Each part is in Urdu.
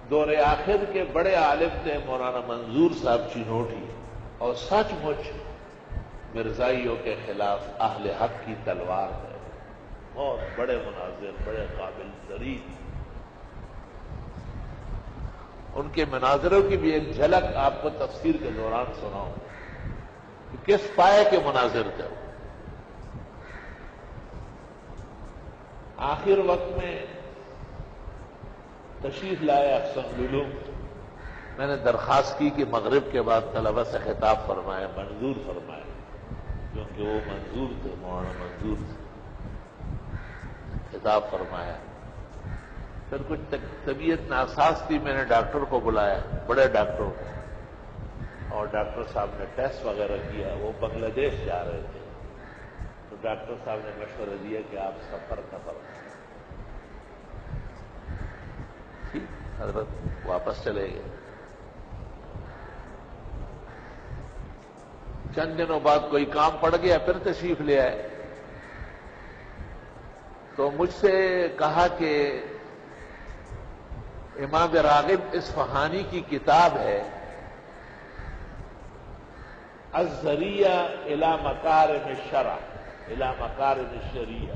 دور آخر کے بڑے عالم تھے مولانا منظور صاحب چنوٹی، اور سچ مچ مرزائیوں کے خلاف اہل حق کی تلوار ہے، بہت بڑے مناظر، بڑے قابل ترین۔ ان کے مناظروں کی بھی ایک جھلک آپ کو تفسیر کے دوران سناؤں کہ کس پائے کے مناظر تھے۔ آخر وقت میں تشریف لائے احسن العلوم، میں نے درخواست کی کہ مغرب کے بعد طلبہ سے خطاب فرمائے، منظور فرمائے، کیونکہ وہ منظور تھے، مولانا منظور تھے۔ خطاب فرمایا، پھر کچھ طبیعت ناساز تھی، میں نے ڈاکٹر کو بلایا، بڑے ڈاکٹر کو، اور ڈاکٹر صاحب نے ٹیسٹ وغیرہ کیا۔ وہ بنگلہ دیش جا رہے تھے، تو ڈاکٹر صاحب نے مشورہ دیا کہ آپ سفر نہ فرمائیں۔ ٹھیک، حضرت واپس چلے گئے۔ چند دنوں بعد کوئی کام پڑ گیا، پھر تشریف لے آئے، تو مجھ سے کہا کہ امام راغب اصفہانی کی کتاب ہے الذریعہ الی مکارم الشرع، الی مکارم الشریعہ،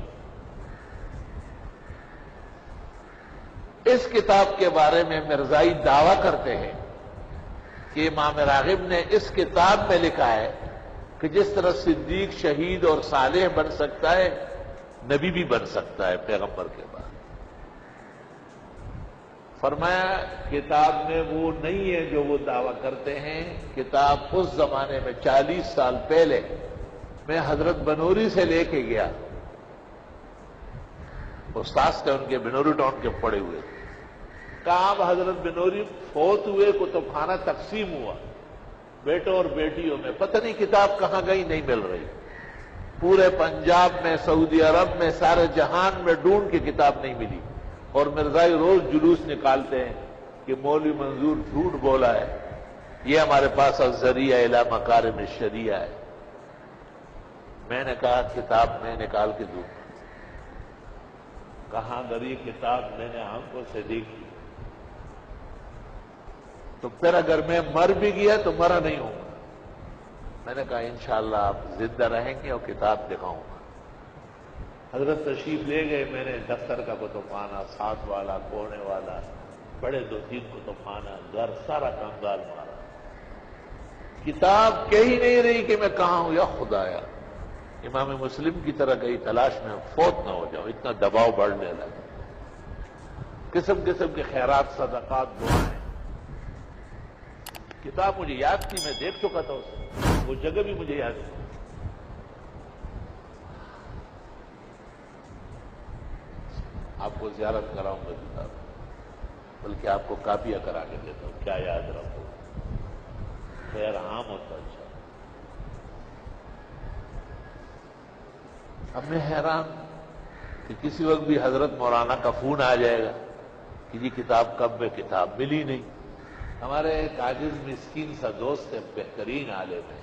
اس کتاب کے بارے میں مرزائی دعویٰ کرتے ہیں کہ امام راغب نے اس کتاب میں لکھا ہے کہ جس طرح صدیق شہید اور صالح بن سکتا ہے، نبی بھی بن سکتا ہے پیغمبر کے بعد۔ فرمایا کتاب میں وہ نہیں ہے جو وہ دعویٰ کرتے ہیں، کتاب اس زمانے میں 40 سال پہلے میں حضرت بنوری سے لے کے گیا، استاذ تھے ان کے، بنوری ٹاؤن کے پڑے ہوئے تھے۔ کہا حضرت بنوری فوت ہوئے، کتب خانہ تقسیم ہوا بیٹوں اور بیٹیوں میں، پتہ نہیں کتاب کہاں گئی، نہیں مل رہی، پورے پنجاب میں، سعودی عرب میں، سارے جہان میں ڈھونڈ کے کتاب نہیں ملی، اور مرزائی روز جلوس نکالتے ہیں کہ مولوی منظور جھوٹ بولا ہے، یہ ہمارے پاس الذریعہ الی مکارم الشریعہ ہے۔ میں نے کہا کتاب میں نکال کے دوں، کہاں گئی کتاب، میں نے آنکھوں سے دیکھی، تو پھر اگر میں مر بھی گیا تو مرا نہیں ہوں گا۔ میں نے کہا انشاءاللہ آپ زندہ رہیں گے اور کتاب دکھاؤں گا۔ حضرت تشریف لے گئے، میں نے دفتر کا کتب خانہ، ساتھ والا، کونے والا، بڑے 2-3 کتب خانہ، گھر، سارا کامگار مارا، کتاب کہہ ہی نہیں رہی کہ میں کہاں ہوں، یا خدایا، امام مسلم کی طرح گئی تلاش میں، فوت نہ ہو جاؤ، اتنا دباؤ بڑھنے لگا، قسم قسم کے خیرات، صدقات، دعائیں۔ کتاب مجھے یاد تھی، میں دیکھ چکا تھا اسے، وہ جگہ بھی مجھے یاد تھی۔ آپ کو زیارت کراؤں گا کتاب، بلکہ آپ کو کاپیاں کرا کے دیتا ہوں، کیا یاد رکھو، خیر عام ہوتا اچھا۔ اب میں حیران کہ کسی وقت بھی حضرت مولانا کا فون آ جائے گا کہ جی کتاب کب میں، کتاب ملی نہیں۔ ہمارے ایک عاجز مسکین سا دوست ہے، بہترین عالم ہے،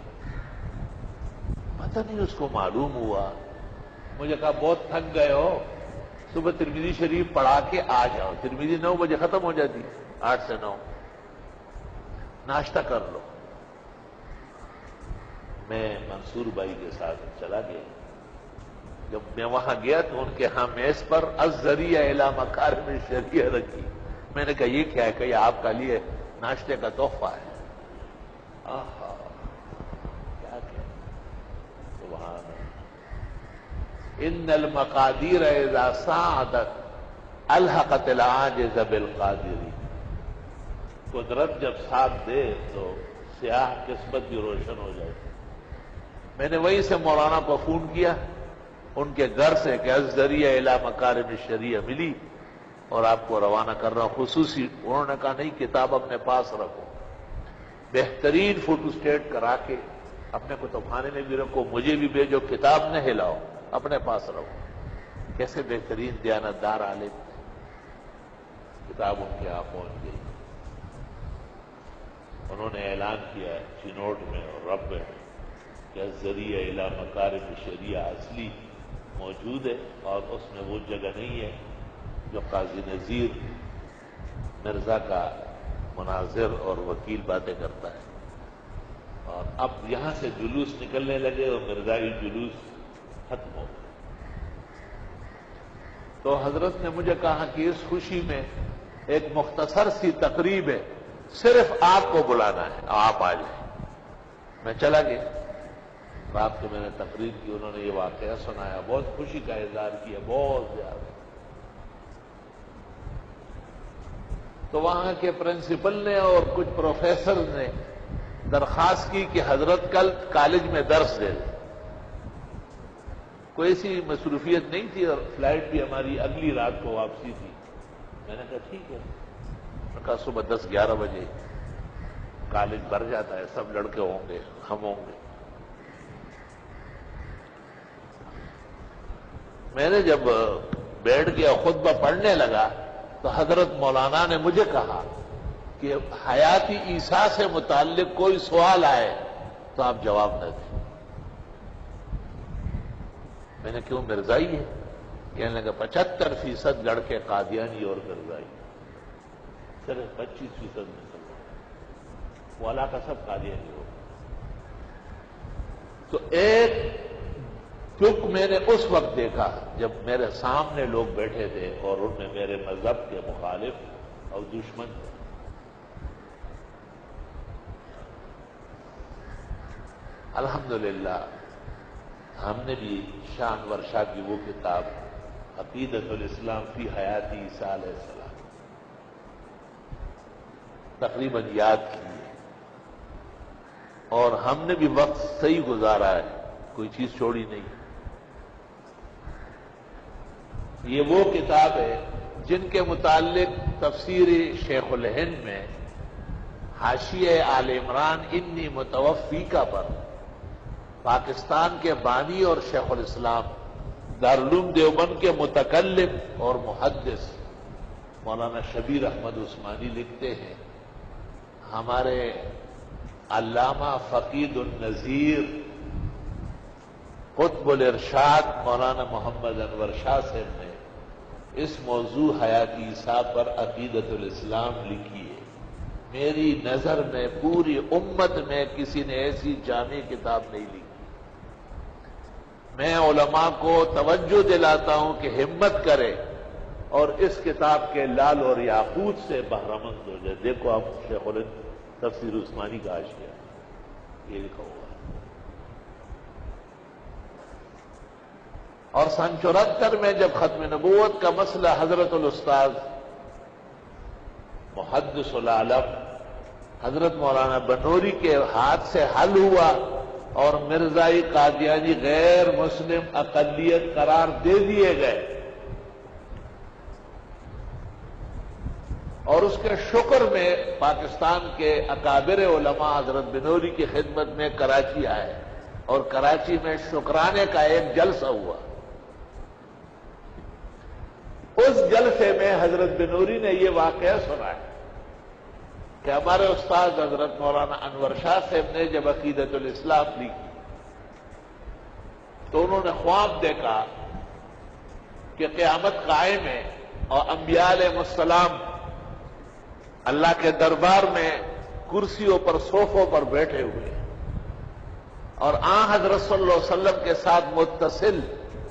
پتہ نہیں اس کو معلوم ہوا، مجھے کہا بہت تھک گئے ہو، صبح ترمذی شریف پڑھا کے آ جاؤ، ترمذی 9 بجے ختم ہو جاتی، 8 سے 9، ناشتہ کر لو۔ میں منصور بھائی کے ساتھ چلا گیا، جب میں وہاں گیا تو ان کے ہاں میز پر الذریعہ الی مکارم الشریعہ رکھی، میں نے کہا یہ کیا ہے؟ کہ یہ آپ کا لیے ناشتے کا تحفہ ہے۔ آہا کیا کہ سبحان اللہ، ان المقادیر اذا ساعدت الحقت العاجز بالقادر، قدرت جب ساتھ دے تو سیاہ قسمت بھی روشن ہو جائے۔ میں نے وہیں سے مولانا کو فون کیا ان کے گھر سے کہ الذریعہ الی مکارم الشریعہ ملی اور آپ کو روانہ کر رہا ہوں خصوصی۔ انہوں نے کہا نہیں، کتاب اپنے پاس رکھو، بہترین فوٹو سٹیٹ کرا کے اپنے کتب خانے میں بھی رکھو، مجھے بھی بھیجو، کتاب نہ ہلاؤ، اپنے پاس رکھو۔ کیسے بہترین دیانتدار عالم تھے۔ کتاب ان کے ہاں پہنچ گئی، انہوں نے اعلان کیا چنوٹ میں اور رب میں کہ الذریعہ الی مکارم الشریعہ اصلی موجود ہے، اور اس میں وہ جگہ نہیں ہے جو قاضی نذیر مرزا کا مناظر اور وکیل باتیں کرتا ہے، اور اب یہاں سے جلوس نکلنے لگے اور مرزائی جلوس ختم ہو گئے۔ تو حضرت نے مجھے کہا کہ اس خوشی میں ایک مختصر سی تقریب ہے، صرف آپ کو بلانا ہے، آپ آ جائیں۔ میں چلا گیا، رات کو میں نے تقریر کی، انہوں نے یہ واقعہ سنایا، بہت خوشی کا اظہار کیا، بہت زیادہ۔ تو وہاں کے پرنسپل نے اور کچھ پروفیسر نے درخواست کی کہ حضرت کل کالج میں درس دے دیں۔ کوئی ایسی مصروفیت نہیں تھی اور فلائٹ بھی ہماری اگلی رات کو واپسی تھی۔ میں نے کہا ٹھیک ہے۔ میں نے کہا صبح 10-11 بجے کالج بھر جاتا ہے، سب لڑکے ہوں گے، ہم ہوں گے۔ میں نے جب بیٹھ گیا خطبہ پڑھنے لگا تو حضرت مولانا نے مجھے کہا کہ حیات عیسیٰ سے متعلق کوئی سوال آئے تو آپ جواب نہ دیں۔ میں نے کیوں، مرزائی ہے؟ کہنے لگا 75% لڑکے قادیانی اور مرزائی، صرف 25% مسلمان، والا کا سب قادیانی ہو۔ تو ایک چک میں نے اس وقت دیکھا جب میرے سامنے لوگ بیٹھے تھے اور ان میں میرے مذہب کے مخالف اور دشمن تھے۔ الحمدللہ ہم نے بھی شاہ انور شاہ کی وہ کتاب عقیدۃ الاسلام فی حیات عیسیٰ علیہ السلام تقریباً یاد کی ہے، اور ہم نے بھی وقت صحیح گزارا ہے، کوئی چیز چھوڑی نہیں۔ یہ وہ کتاب ہے جن کے متعلق تفسیر شیخ الہند میں حاشیہ آل عمران انی متوفیکہ پر پاکستان کے بانی اور شیخ الاسلام دارالعلوم دیوبند کے متکلم اور محدث مولانا شبیر احمد عثمانی لکھتے ہیں، ہمارے علامہ فقید النظیر قطب الارشاد مولانا محمد انور شاہ صاحب نے اس موضوع حیات عیسیٰ پر عقیدۃ الاسلام لکھی ہے۔ میری نظر میں پوری امت میں کسی نے ایسی جامع کتاب نہیں لکھی۔ میں علماء کو توجہ دلاتا ہوں کہ ہمت کرے اور اس کتاب کے لال اور یاقوت سے بہرمند ہو جائے۔ دیکھو آپ شیخ الہند تفسیر عثمانی کا حاشیہ یہ لکھا ہوا ہے۔ اور سن 74 میں جب ختم نبوت کا مسئلہ حضرت الاستاذ محدث العالم حضرت مولانا بنوری کے ہاتھ سے حل ہوا اور مرزائی قادیانی غیر مسلم اقلیت قرار دے دیے گئے، اور اس کے شکر میں پاکستان کے اکابر علماء حضرت بنوری کی خدمت میں کراچی آئے، اور کراچی میں شکرانے کا ایک جلسہ ہوا۔ اس جلسے میں حضرت بنوری نے یہ واقعہ سنایا کہ ہمارے استاد حضرت مولانا انور شاہ صاحب نے جب عقیدۃ الاسلام لکھی تو انہوں نے خواب دیکھا کہ قیامت قائم ہے اور انبیاء علیہ السلام اللہ کے دربار میں کرسیوں پر صوفوں پر بیٹھے ہوئے، اور آن حضرت صلی اللہ علیہ وسلم کے ساتھ متصل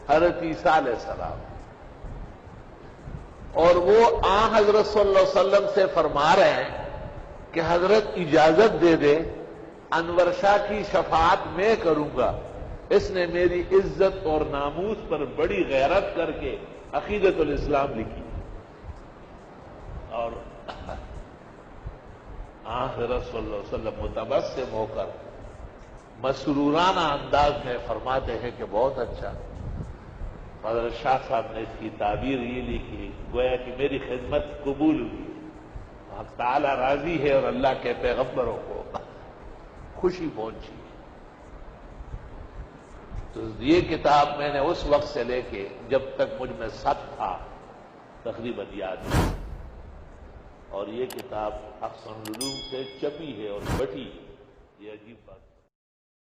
حضرت عیسیٰ علیہ السلام، اور وہ آن حضرت صلی اللہ علیہ وسلم سے فرما رہے ہیں کہ حضرت اجازت دے دے، انور شاہ کی شفاعت میں کروں گا، اس نے میری عزت اور ناموس پر بڑی غیرت کر کے عقیدۃ الاسلام لکھی، اور حضرت صلی اللہ علیہ وسلم متبسم ہو کر مسرورانہ انداز میں فرماتے ہیں کہ بہت اچھا۔ حضرت شاہ صاحب نے اس کی تعبیر یہ لکھی، گویا کہ میری خدمت قبول ہوئی، حق تعالی راضی ہے اور اللہ کے پیغمبروں کو خوشی پہنچی۔ تو یہ کتاب میں نے اس وقت سے لے کے جب تک مجھ میں سخت تھا تقریباً یاد ہے، اور یہ کتاب احسن العلوم سے چپی ہے اور بٹی ہے، یہ عجیب بات ہے۔